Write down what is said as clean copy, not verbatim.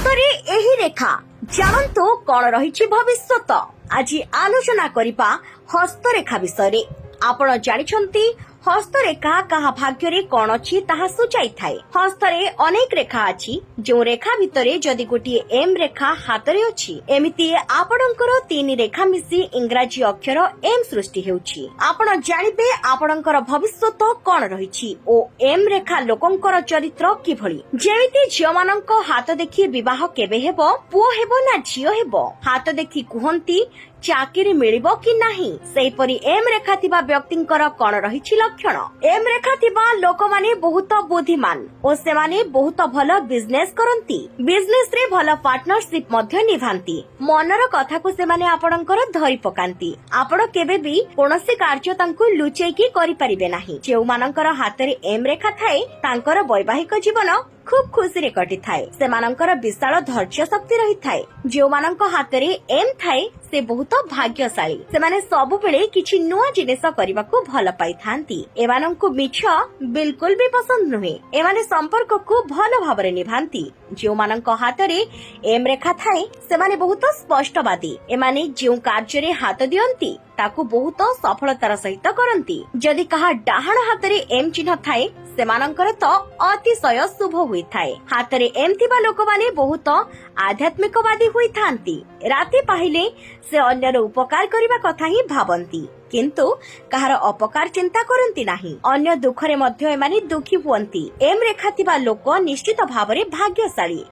ହାତରେ ଏହି ରେଖା ଜାଣନ୍ତୁ କଣ ରହିଛି ଭବିଷ୍ୟତ। ଆଜି ଆଲୋଚନା କରିବା ହସ୍ତରେଖା ବିଷୟରେ। ଆପଣ ଜାଣିଛନ୍ତି ହସ୍ତରେଖା କାହା ଭାଗ୍ୟରେ କଣ ଅଛି ତାହା ସୂଚାଇଥାଏ। ହସ୍ତରେ ଅନେକ ରେଖା ଅଛି, ଯେଉଁ ରେଖା ଭିତରେ ଯଦି ଗୋଟିଏ ଏମ୍ ରେଖା ହାତରେ ଅଛି, ଏମିତି ଆପଣଙ୍କର 3 ରେଖା ମିଶି ଇଂରାଜୀ ଅକ୍ଷର ଏମ୍ ସୃଷ୍ଟି ହେଉଛି। ଆପଣ ଜାଣିବେ ଆପଣଙ୍କର ଭବିଷ୍ୟତ କଣ ରହିଛି ଓ ଏମ୍ ରେଖା ଲୋକଙ୍କର ଚରିତ୍ର କିଭଳି। ଯେମିତି ଝିଅମାନଙ୍କ ହାତ ଦେଖି ବିବାହ କେବେ ହେବ, ପୁଅ ହେବ ନା ଝିଅ ହେବ, ହାତ ଦେଖି କୁହନ୍ତି ଚାକିରି ମିଳିବ କି ନାହିଁ, ସେହିପରି ଏମ୍ ରେଖା ଥିବା ବ୍ୟକ୍ତିଙ୍କର କଣ ରହିଛି ଲକ୍ଷଣ। ଏମ୍ ରେଖା ଥିବା ଲୋକମାନେ ବହୁତ ବୁଦ୍ଧିମାନ ଓ ସେମାନେ ବହୁତ ଭଲ ବିଜନେସ କରନ୍ତି। ବିଜନେସ ରେ ଭଲ ପାର୍ଟନରସିପ ମଧ୍ୟ ନିଭାନ୍ତି। ମନର କଥାକୁ ସେମାନେ ଆପଣଙ୍କର ଧରି ପକାନ୍ତି। ଆପଣ କେବେ ବି କୌଣସି କାର୍ଯ୍ୟ ତାଙ୍କୁ ଲୁଚେଇକି କରିପାରିବେ ନାହିଁ। ଯେଉଁମାନଙ୍କର ହାତରେ ଏମ୍ ରେଖା ଥାଏ ତାଙ୍କର ବୈବାହିକ ଜୀବନ ଖୁବ ଖୁସିରେ କଟିଥାଏ। ସେମାନଙ୍କର ବିଶାଳ ଧୈର୍ଯ୍ୟ ଶକ୍ତି ରହିଥାଏ। ଯେଉଁମାନଙ୍କ ହାତରେ ଏମ୍ ଥାଏ ସେ ବହୁତ ଭାଗ୍ୟଶାଳୀ। ସେମାନେ ସବୁବେଳେ କିଛି ନୂଆ ଜିନିଷ କରିବାକୁ ଭଲ ପାଇଥାନ୍ତି। ଏମାନଙ୍କୁ ମିଛ ବିଲକୁଲ ବି ପସନ୍ଦ ନୁହେଁ। ଏମାନେ ସମ୍ପର୍କକୁ ଭଲ ଭାବରେ ନିଭାନ୍ତି। ଯେଉଁମାନଙ୍କ ହାତରେ ଏମ୍ ରେଖା ଥାଏ ସେମାନେ ବହୁତ ସ୍ପଷ୍ଟବାଦୀ। ଏମାନେ ଯେଉଁ କାର୍ଯ୍ୟରେ ହାତ ଦିଅନ୍ତି ତାକୁ ବହୁତ ସଫଳତାର ସହିତ କରନ୍ତି। ଯଦି କାହା ଡାହାଣ ହାତରେ ଏମ୍ ଚିହ୍ନ ଥାଏ ସେମାନଙ୍କର ତ ଅତିଶୟ ଶୁଭ ହୋଇଥାଏ। ହାତରେ ଏମ୍ ଥିବା ଲୋକମାନେ ବହୁତ ଆଧ୍ୟାତ୍ମିକବାଦୀ ହୋଇଥାନ୍ତି। ରାତି ପାହିଲେ ସେ ଅନ୍ୟର ଉପକାର କରିବା କଥା ହିଁ ଭାବନ୍ତି, କିନ୍ତୁ କାହାର ଅପକାର ଚିନ୍ତା କରନ୍ତି ନାହିଁ। ଅନ୍ୟ ଦୁଃଖରେ ମଧ୍ୟ ଏମାନେ ଦୁଃଖୀ ହୁଅନ୍ତି। ଏମ୍ ରେଖା ଥିବା ଲୋକ ନିଶ୍ଚିତ ଭାବରେ ଭାଗ୍ୟଶାଳୀ।